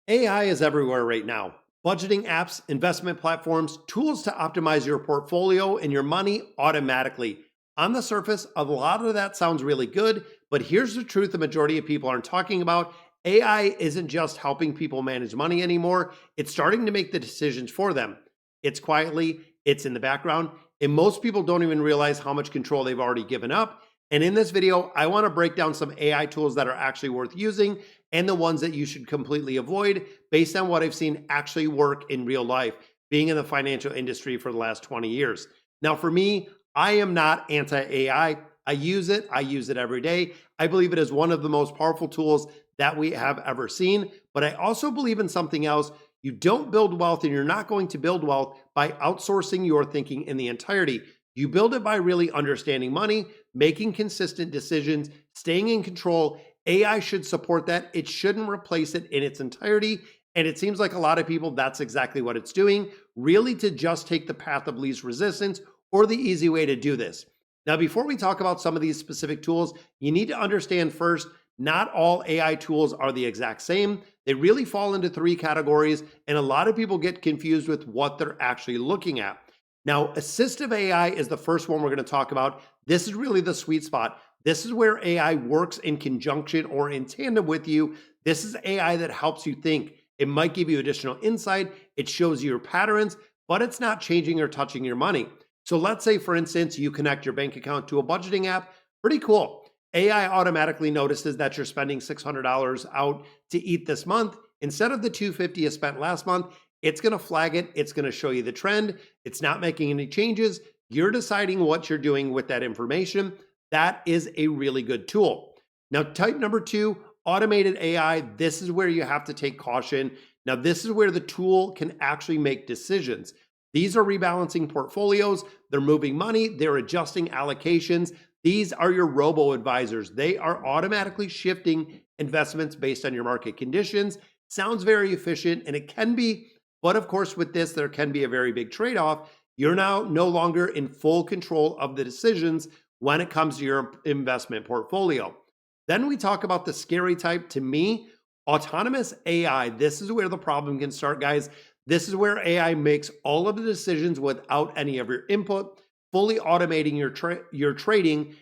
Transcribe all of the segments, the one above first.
AI is everywhere right now. Budgeting apps, investment platforms, tools to optimize your portfolio and your money automatically. On the surface, a lot of that sounds really good, but here's the truth the majority of people aren't talking about. AI isn't just helping people manage money anymore, it's starting to make the decisions for them. It's quietly, it's in the background, and most people don't even realize how much control they've already given up. And in this video, I want to break down some AI tools that are actually worth using and the ones that you should completely avoid based on what I've seen actually work in real life, being in the financial industry for the last 20 years. Now, for me, I am not anti AI. I use it every day. I believe it is one of the most powerful tools that we have ever seen. But I also believe in something else. You don't build wealth and you're not going to build wealth by outsourcing your thinking in the entirety. You build it by really understanding money, making consistent decisions, staying in control. AI should support that. It shouldn't replace it in its entirety. And it seems like a lot of people, that's exactly what it's doing, really to just take the path of least resistance or the easy way to do this. Now, before we talk about some of these specific tools, you need to understand first, not all AI tools are the exact same. They really fall into three categories, and a lot of people get confused with what they're actually looking at. Now, assistive AI is the first one we're going to talk about. This is really the sweet spot. This is where AI works in conjunction or in tandem with you. This is AI that helps you think. It might give you additional insight. It shows you your patterns, but it's not changing or touching your money. So let's say, for instance, you connect your bank account to a budgeting app. Pretty cool. AI automatically notices that you're spending $600 out to eat this month. Instead of the $250 you spent last month, it's going to flag it. It's going to show you the trend. It's not making any changes. You're deciding what you're doing with that information. That is a really good tool. Now, type number two, automated AI. This is where you have to take caution. Now, this is where the tool can actually make decisions. These are rebalancing portfolios. They're moving money. They're adjusting allocations. These are your robo advisors. They are automatically shifting investments based on your market conditions. Sounds very efficient, and it can be. But of course, with this, there can be a very big trade-off. You're now no longer in full control of the decisions when it comes to your investment portfolio. Then we talk about the scary type. To me, autonomous AI. This is where the problem can start, guys. This is where AI makes all of the decisions without any of your input, fully automating your trading,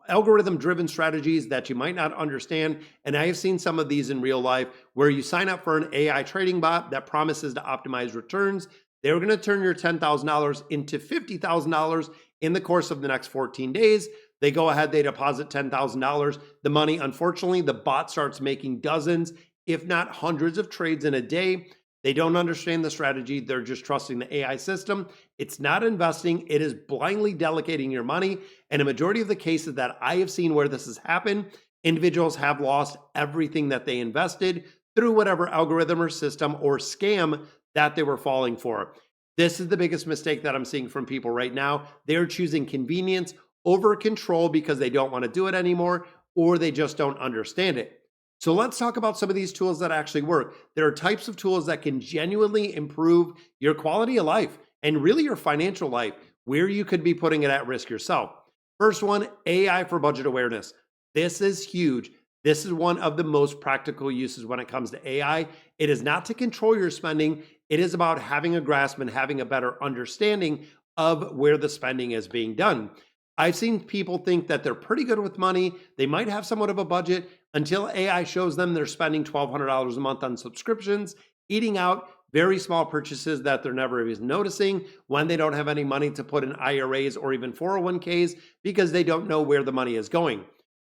algorithm-driven strategies that you might not understand. And I have seen some of these in real life where you sign up for an AI trading bot that promises to optimize returns. They're going to turn your $10,000 into $50,000 in the course of the next 14 days. They go ahead, they deposit $10,000. The money, unfortunately, the bot starts making dozens, if not hundreds of trades in a day. They don't understand the strategy. They're just trusting the AI system. It's not investing. It is blindly delegating your money. And a majority of the cases that I have seen where this has happened, individuals have lost everything that they invested through whatever algorithm or system or scam that they were falling for. This is the biggest mistake that I'm seeing from people right now. They're choosing convenience over control because they don't want to do it anymore, or they just don't understand it. So let's talk about some of these tools that actually work. There are types of tools that can genuinely improve your quality of life and really your financial life, where you could be putting it at risk yourself. First one, AI for budget awareness. This is huge. This is one of the most practical uses when it comes to AI. It is not to control your spending. It is about having a grasp and having a better understanding of where the spending is being done. I've seen people think that they're pretty good with money. They might have somewhat of a budget until AI shows them they're spending $1,200 a month on subscriptions, eating out, very small purchases that they're never even noticing when they don't have any money to put in IRAs or even 401ks because they don't know where the money is going.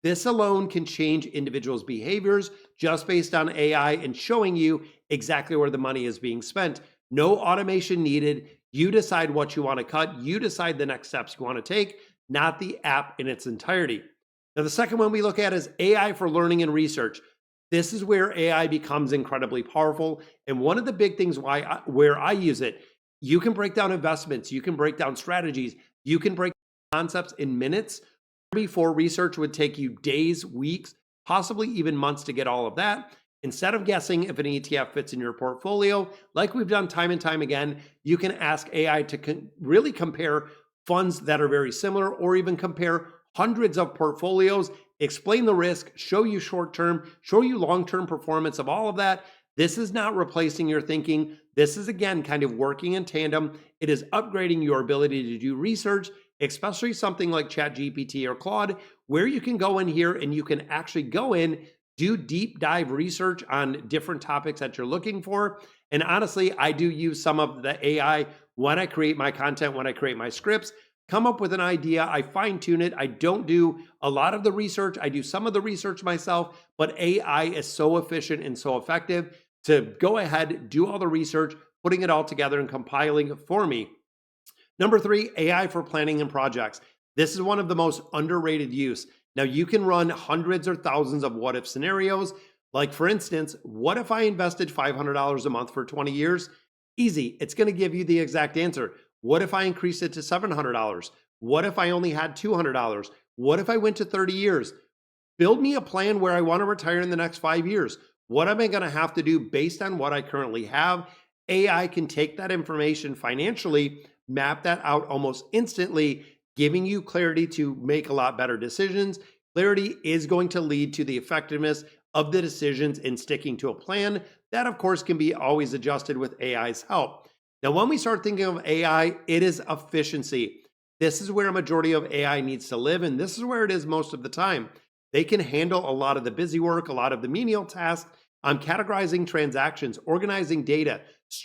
This alone can change individuals' behaviors just based on AI and showing you exactly where the money is being spent. No automation needed. You decide what you want to cut. You decide the next steps you want to take, not the app in its entirety. Now, the second one we look at is AI for learning and research. This is where AI becomes incredibly powerful. And one of the big things where I use it, you can break down investments, you can break down strategies, you can break concepts in minutes. Before, research would take you days, weeks, possibly even months to get all of that. Instead of guessing if an ETF fits in your portfolio, like we've done time and time again, you can ask AI to really compare funds that are very similar or even compare hundreds of portfolios, explain the risk, show you short-term, show you long-term performance of all of that. This is not replacing your thinking. This is, again, kind of working in tandem. It is upgrading your ability to do research, especially something like ChatGPT or Claude, where you can go in here and you can actually go in, do deep dive research on different topics that you're looking for. And honestly, I do use some of the AI when I create my content, when I create my scripts, come up with an idea, I fine tune it. I don't do a lot of the research. I do some of the research myself, but AI is so efficient and so effective to go ahead, do all the research, putting it all together and compiling it for me. Number three, AI for planning and projects. This is one of the most underrated use. Now you can run hundreds or thousands of what if scenarios. Like for instance, what if I invested $500 a month for 20 years? Easy. It's going to give you the exact answer. What if I increased it to $700? What if I only had $200? What if I went to 30 years? Build me a plan where I want to retire in the next 5 years. What am I going to have to do based on what I currently have? AI can take that information financially, map that out almost instantly, giving you clarity to make a lot better decisions. Clarity is going to lead to the effectiveness of the decisions in sticking to a plan that, of course, can be always adjusted with AI's help. Now, when we start thinking of AI, it is efficiency. This is where a majority of AI needs to live, and this is where it is most of the time. They can handle a lot of the busy work, a lot of the menial tasks, categorizing transactions, organizing data,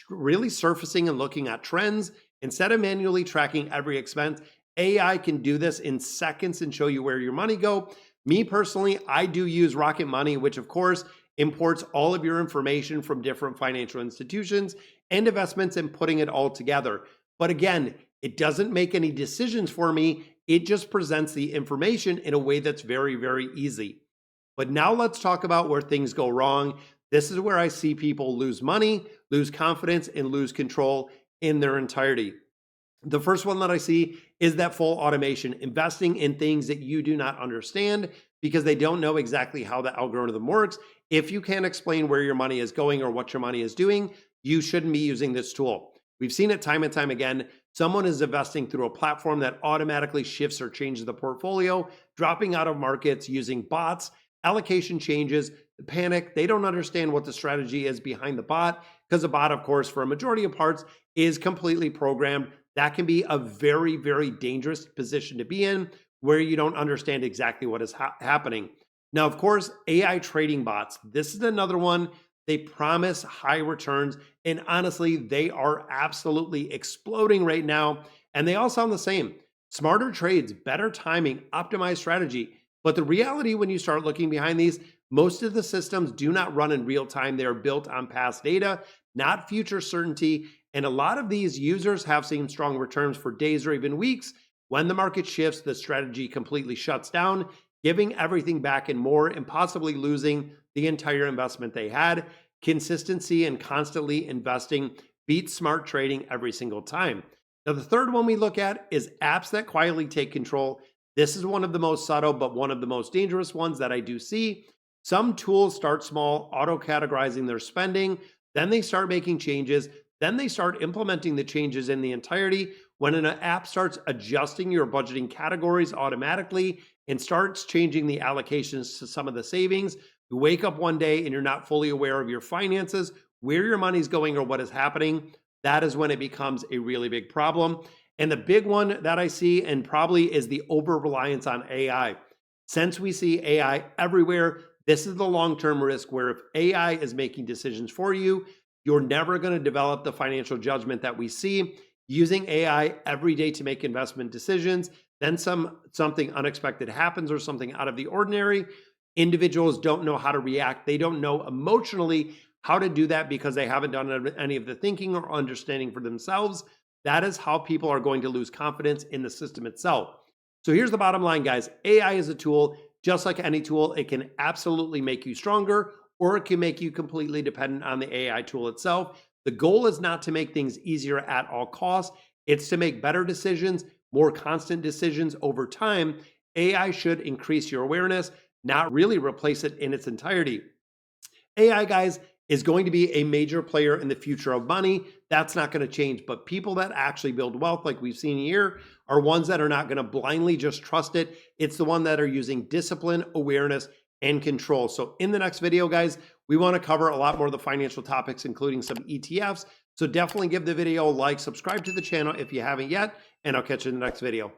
really surfacing and looking at trends. Instead of manually tracking every expense, AI can do this in seconds and show you where your money go. Me personally, I do use Rocket Money, which of course imports all of your information from different financial institutions and investments and putting it all together. But again, it doesn't make any decisions for me. It just presents the information in a way that's very, very easy. But now let's talk about where things go wrong. This is where I see people lose money, lose confidence, and lose control in their entirety. The first one that I see is that full automation, investing in things that you do not understand because they don't know exactly how the algorithm works. If you can't explain where your money is going or what your money is doing, you shouldn't be using this tool. We've seen it time and time again. Someone is investing through a platform that automatically shifts or changes the portfolio, dropping out of markets using bots, allocation changes, panic. They don't understand what the strategy is behind the bot because the bot, of course, for a majority of parts is completely programmed. That can be a very, very dangerous position to be in where you don't understand exactly what is happening. Now, of course, AI trading bots. This is another one. They promise high returns. And honestly, they are absolutely exploding right now. And they all sound the same. Smarter trades, better timing, optimized strategy. But the reality, when you start looking behind these, most of the systems do not run in real time. They are built on past data, not future certainty. And a lot of these users have seen strong returns for days or even weeks. When the market shifts, the strategy completely shuts down, giving everything back and more, and possibly losing the entire investment they had. Consistency and constantly investing beats smart trading every single time. Now, the third one we look at is apps that quietly take control. This is one of the most subtle, but one of the most dangerous ones that I do see. Some tools start small, auto-categorizing their spending, then they start making changes, then they start implementing the changes in the entirety. When an app starts adjusting your budgeting categories automatically and starts changing the allocations to some of the savings, you wake up one day and you're not fully aware of your finances, where your money's going or what is happening. That is when it becomes a really big problem. And the big one that I see, and probably, is the over-reliance on AI. Since we see AI everywhere, this is the long-term risk where if AI is making decisions for you, you're never going to develop the financial judgment that we see. Using AI every day to make investment decisions, then something unexpected happens or something out of the ordinary. Individuals don't know how to react. They don't know emotionally how to do that because they haven't done any of the thinking or understanding for themselves. That is how people are going to lose confidence in the system itself. So here's the bottom line, guys. AI is a tool. Just like any tool, it can absolutely make you stronger, or it can make you completely dependent on the AI tool itself. The goal is not to make things easier at all costs. It's to make better decisions, more constant decisions over time. AI should increase your awareness, not really replace it in its entirety. AI, guys, is going to be a major player in the future of money. That's not going to change. But people that actually build wealth, like we've seen here, are ones that are not going to blindly just trust it. It's the one that are using discipline, awareness, and control. So in the next video, guys, we want to cover a lot more of the financial topics, including some ETFs. So definitely give the video a like, subscribe to the channel if you haven't yet, and I'll catch you in the next video.